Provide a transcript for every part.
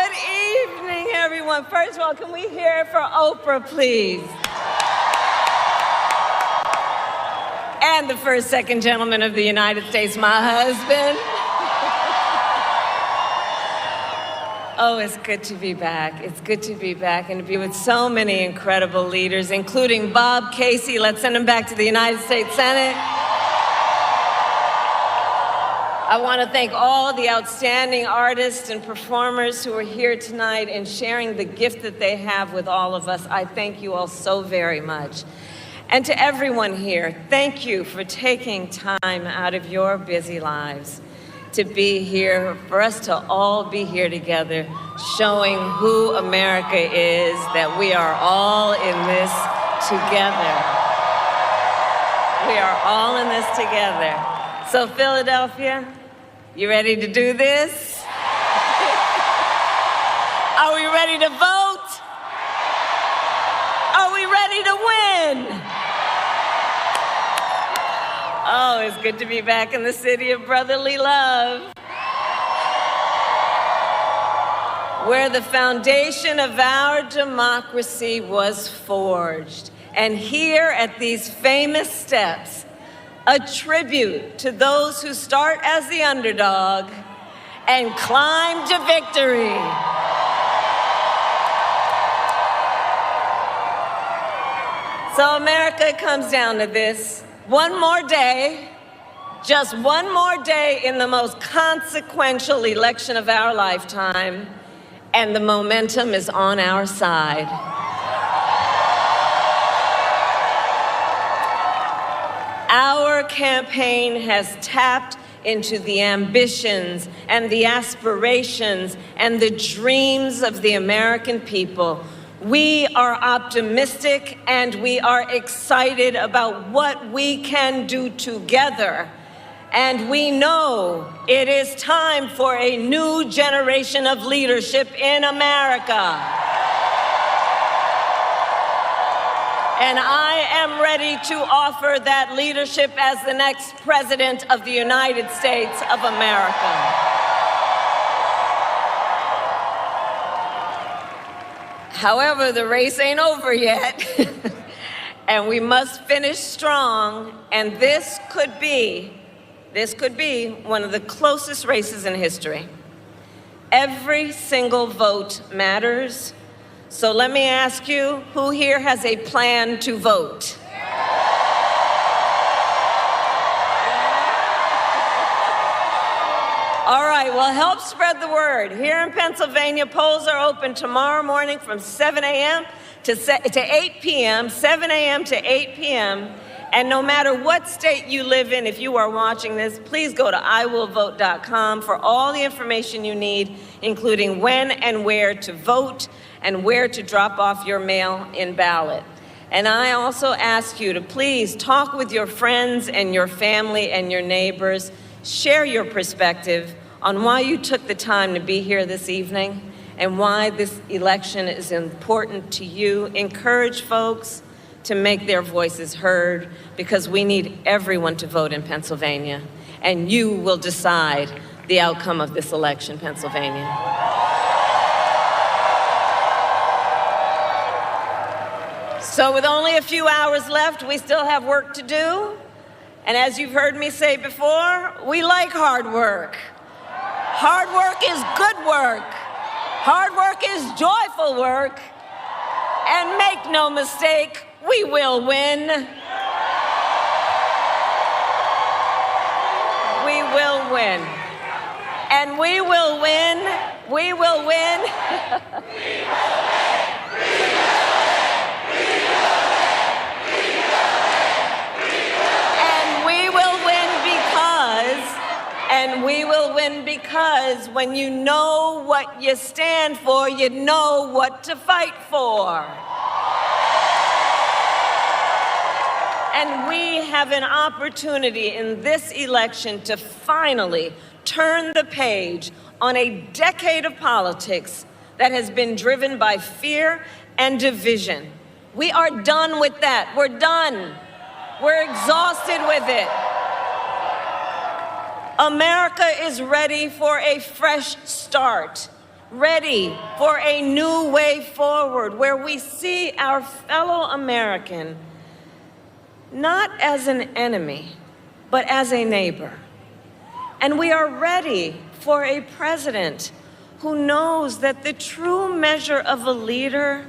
Good evening, everyone. First of all, can we hear it for Oprah, please? And the second gentleman of the United States, my husband. Oh, it's good to be back. It's good to be back and to be with so many incredible leaders, including Bob Casey. Let's send him back to the United States Senate. I want to thank all the outstanding artists and performers who are here tonight and sharing the gift that they have with all of us. I thank you all so very much. And to everyone here, thank you for taking time out of your busy lives to be here, for us to all be here together, showing who America is, that we are all in this together. We are all in this together. So Philadelphia, you ready to do this? Are we ready to vote? Are we ready to win? Oh, it's good to be back in the city of brotherly love, where the foundation of our democracy was forged. And here at these famous steps, a tribute to those who start as the underdog and climb to victory. So America, it comes down to this. One more day, just one more day in the most consequential election of our lifetime, and the momentum is on our side. Our campaign has tapped into the ambitions and the aspirations and the dreams of the American people. We are optimistic and we are excited about what we can do together. And we know it is time for a new generation of leadership in America. And I am ready to offer that leadership as the next President of the United States of America. However, the race ain't over yet, and we must finish strong, and this could be one of the closest races in history. Every single vote matters, so let me ask you, who here has a plan to vote? All right, well, help spread the word. Here in Pennsylvania, polls are open tomorrow morning from 7 a.m. to 8 p.m., 7 a.m. to 8 p.m., and no matter what state you live in, if you are watching this, please go to iwillvote.com for all the information you need, including when and where to vote and where to drop off your mail-in ballot. And I also ask you to please talk with your friends and your family and your neighbors. Share your perspective on why you took the time to be here this evening and why this election is important to you. Encourage folks to make their voices heard, because we need everyone to vote in Pennsylvania, and you will decide the outcome of this election, Pennsylvania. So with only a few hours left, we still have work to do. And as you've heard me say before, we like hard work. Hard work is good work. Hard work is joyful work. And make no mistake, we will win. We will win. And we will win. We will win. And we will win because when you know what you stand for, you know what to fight for. And we have an opportunity in this election to finally turn the page on a decade of politics that has been driven by fear and division. We are done with that. We're done. We're exhausted with it. America is ready for a fresh start. ready for a new way forward where we see our fellow American not as an enemy, but as a neighbor. And we are ready for a president who knows that the true measure of a leader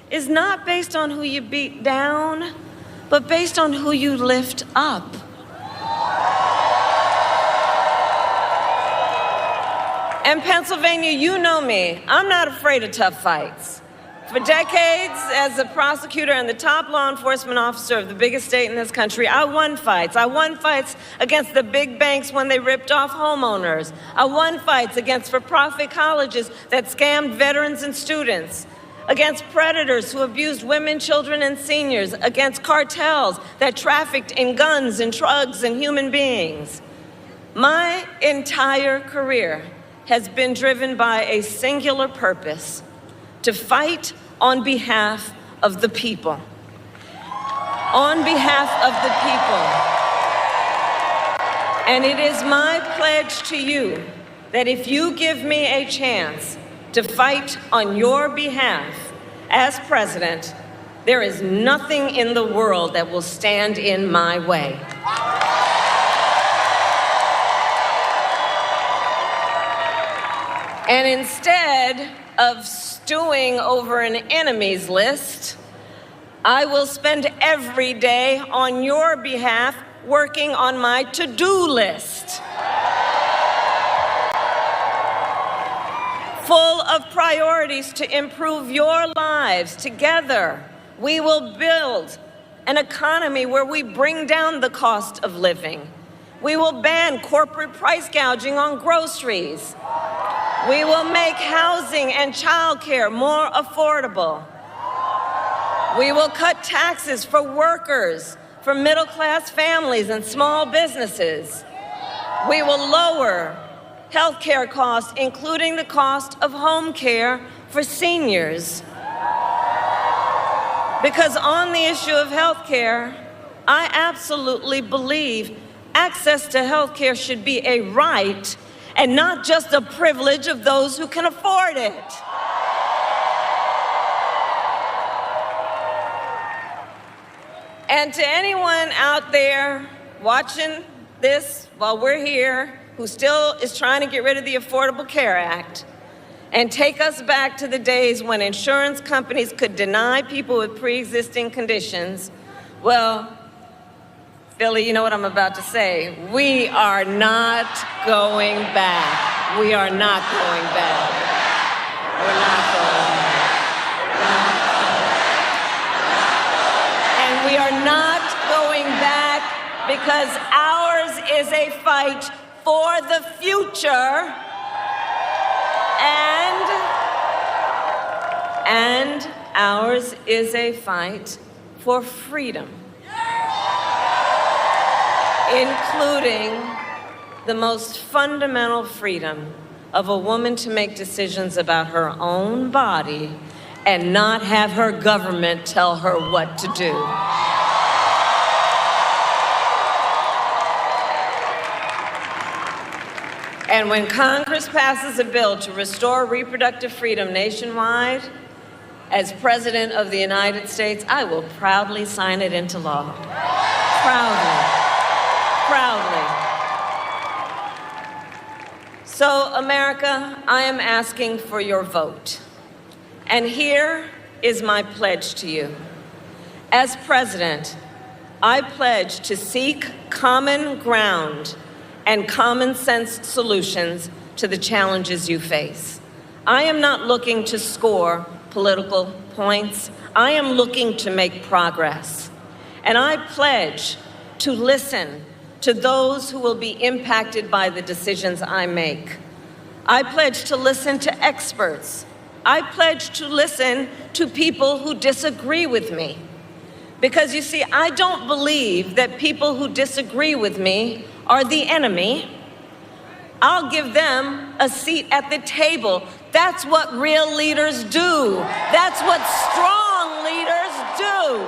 is not based on who you beat down, but based on who you lift up. And Pennsylvania, you know me. I'm not afraid of tough fights. For decades, as a prosecutor and the top law enforcement officer of the biggest state in this country, I won fights. I won fights against the big banks when they ripped off homeowners. I won fights against for-profit colleges that scammed veterans and students, against predators who abused women, children, and seniors, against cartels that trafficked in guns and drugs and human beings. My entire career has been driven by a singular purpose: to fight on behalf of the people. On behalf of the people. And it is my pledge to you that if you give me a chance to fight on your behalf as president, there is nothing in the world that will stand in my way. And instead of stewing over an enemies list, I will spend every day on your behalf working on my to-do list. Full of priorities to improve your lives. Together, we will build an economy where we bring down the cost of living. We will ban corporate price gouging on groceries. We will make housing and childcare more affordable. We will cut taxes for workers, for middle-class families and small businesses. We will lower health care costs, including the cost of home care for seniors. Because on the issue of health care, I absolutely believe access to health care should be a right and not just a privilege of those who can afford it. And to anyone out there watching this while we're here, who still is trying to get rid of the Affordable Care Act and take us back to the days when insurance companies could deny people with pre-existing conditions, well, Philly, you know what I'm about to say. We are not going back. We are not going back. We're not going back. And we are not going back because ours is a fight for the future and ours is a fight for freedom, including the most fundamental freedom of a woman to make decisions about her own body and not have her government tell her what to do. And when Congress passes a bill to restore reproductive freedom nationwide, as President of the United States, I will proudly sign it into law. Proudly. So, America, I am asking for your vote. And here is my pledge to you. As president, I pledge to seek common ground and common sense solutions to the challenges you face. I am not looking to score political points. I am looking to make progress. And I pledge to listen to those who will be impacted by the decisions I make. I pledge to listen to experts. I pledge to listen to people who disagree with me. Because you see, I don't believe that people who disagree with me are the enemy. I'll give them a seat at the table. That's what real leaders do. That's what strong leaders do.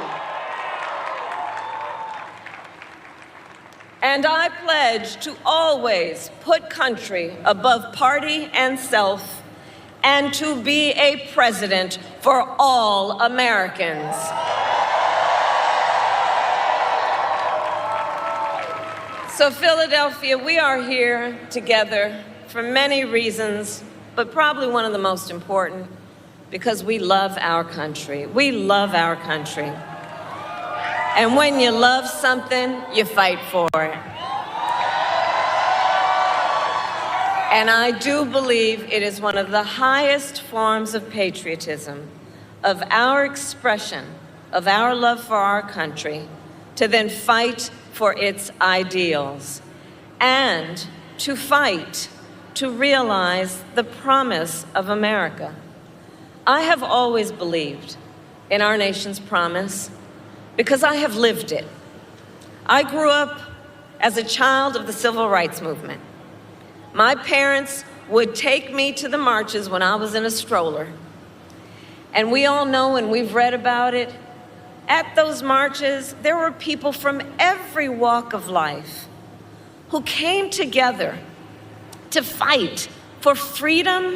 And I pledge to always put country above party and self and to be a president for all Americans. So Philadelphia, we are here together for many reasons, but probably one of the most important, because we love our country. We love our country. And when you love something, you fight for it. And I do believe it is one of the highest forms of patriotism, of our expression, of our love for our country, to then fight for its ideals, and to fight to realize the promise of America. I have always believed in our nation's promise because I have lived it. I grew up as a child of the civil rights movement. My parents would take me to the marches when I was in a stroller. And we all know, and we've read about it, at those marches, there were people from every walk of life who came together to fight for freedom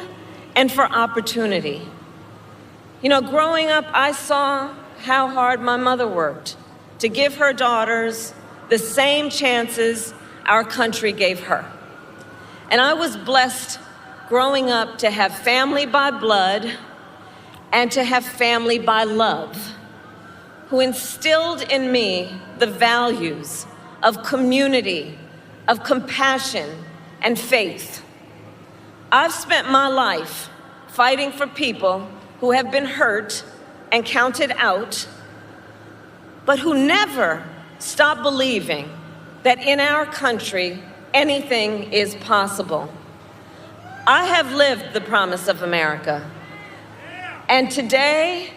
and for opportunity. You know, growing up, I saw how hard my mother worked to give her daughters the same chances our country gave her. And I was blessed growing up to have family by blood and to have family by love, who instilled in me the values of community, of compassion, and faith. I've spent my life fighting for people who have been hurt and counted out, but who never stop believing that in our country, anything is possible. I have lived the promise of America, and today,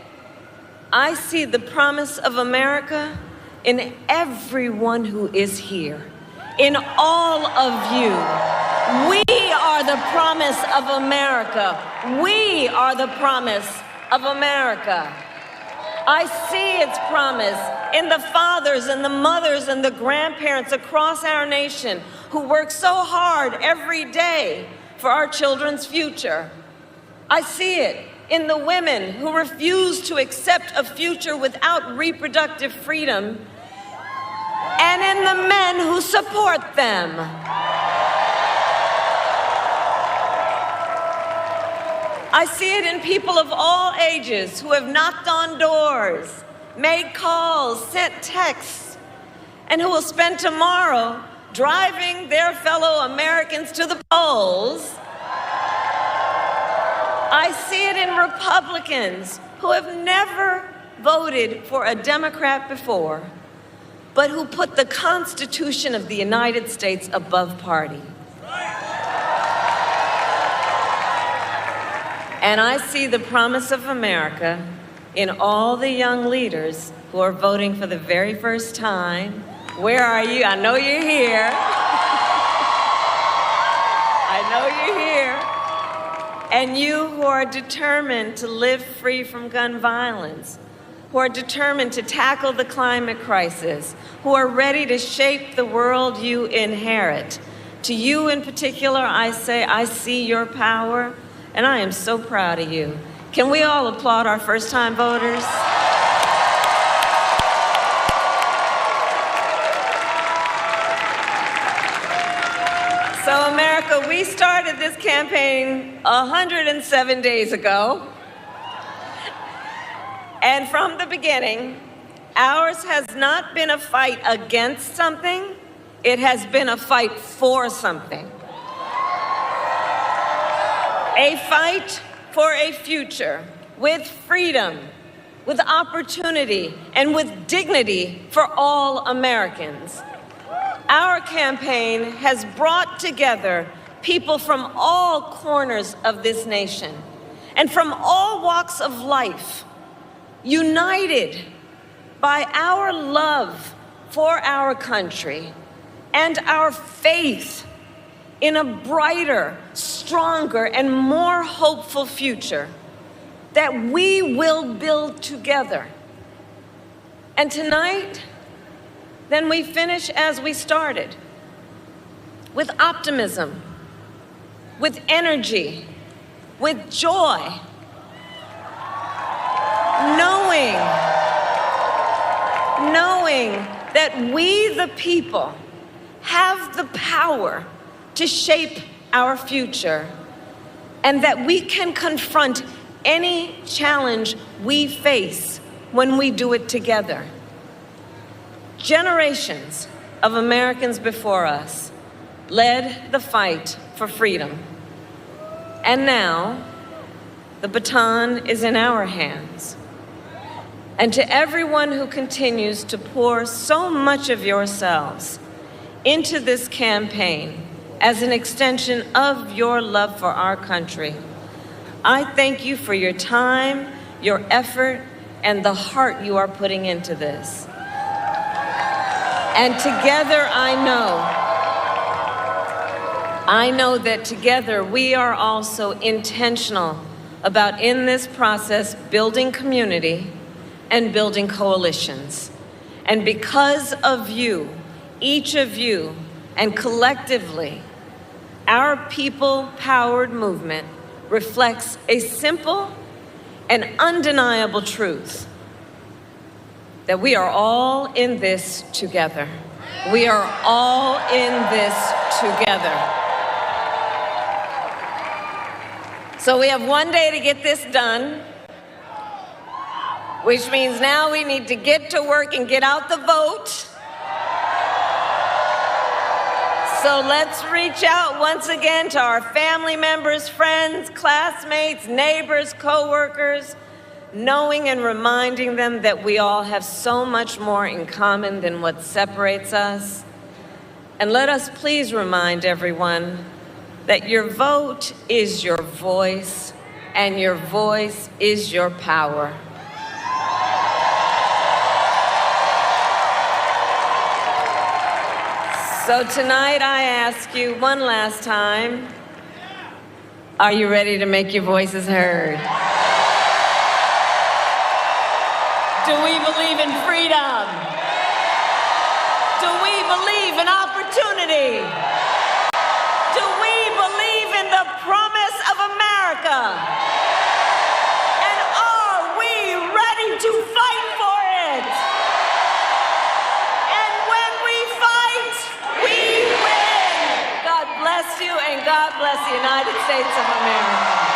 I see the promise of America in everyone who is here, in all of you. We are the promise of America. We are the promise of America. I see its promise in the fathers and the mothers and the grandparents across our nation who work so hard every day for our children's future. I see it in the women who refuse to accept a future without reproductive freedom, and in the men who support them. I see it in people of all ages who have knocked on doors, made calls, sent texts, and who will spend tomorrow driving their fellow Americans to the polls. I see it in Republicans who have never voted for a Democrat before, but who put the Constitution of the United States above party. And I see the promise of America in all the young leaders who are voting for the very first time. Where are you? I know you're here. I know you're here. And you who are determined to live free from gun violence, who are determined to tackle the climate crisis, who are ready to shape the world you inherit. To you in particular, I say, I see your power, and I am so proud of you. Can we all applaud our first-time voters? So America, we started this campaign 107 days ago. And from the beginning, ours has not been a fight against something, it has been a fight for something. A fight for a future with freedom, with opportunity, and with dignity for all Americans. Our campaign has brought together people from all corners of this nation and from all walks of life, united by our love for our country and our faith in a brighter, stronger, and more hopeful future that we will build together. And tonight, then we finish as we started, with optimism, with energy, with joy, knowing that we, the people, have the power to shape our future, and that we can confront any challenge we face when we do it together. Generations of Americans before us led the fight for freedom. And now, the baton is in our hands. And to everyone who continues to pour so much of yourselves into this campaign as an extension of your love for our country, I thank you for your time, your effort, and the heart you are putting into this. And together I know that together we are also intentional about, in this process, building community and building coalitions. And because of you, each of you, and collectively, our people-powered movement reflects a simple and undeniable truth: that we are all in this together. We are all in this together. So we have one day to get this done, which means now we need to get to work and get out the vote. So let's reach out once again to our family members, friends, classmates, neighbors, co-workers, knowing and reminding them that we all have so much more in common than what separates us. And let us please remind everyone that your vote is your voice, and your voice is your power. So tonight I ask you one last time, are you ready to make your voices heard? Do we believe in freedom? Do we believe in opportunity? Do we believe in the promise of America? And are we ready to fight for it? And when we fight, we win. God bless you, and God bless the United States of America.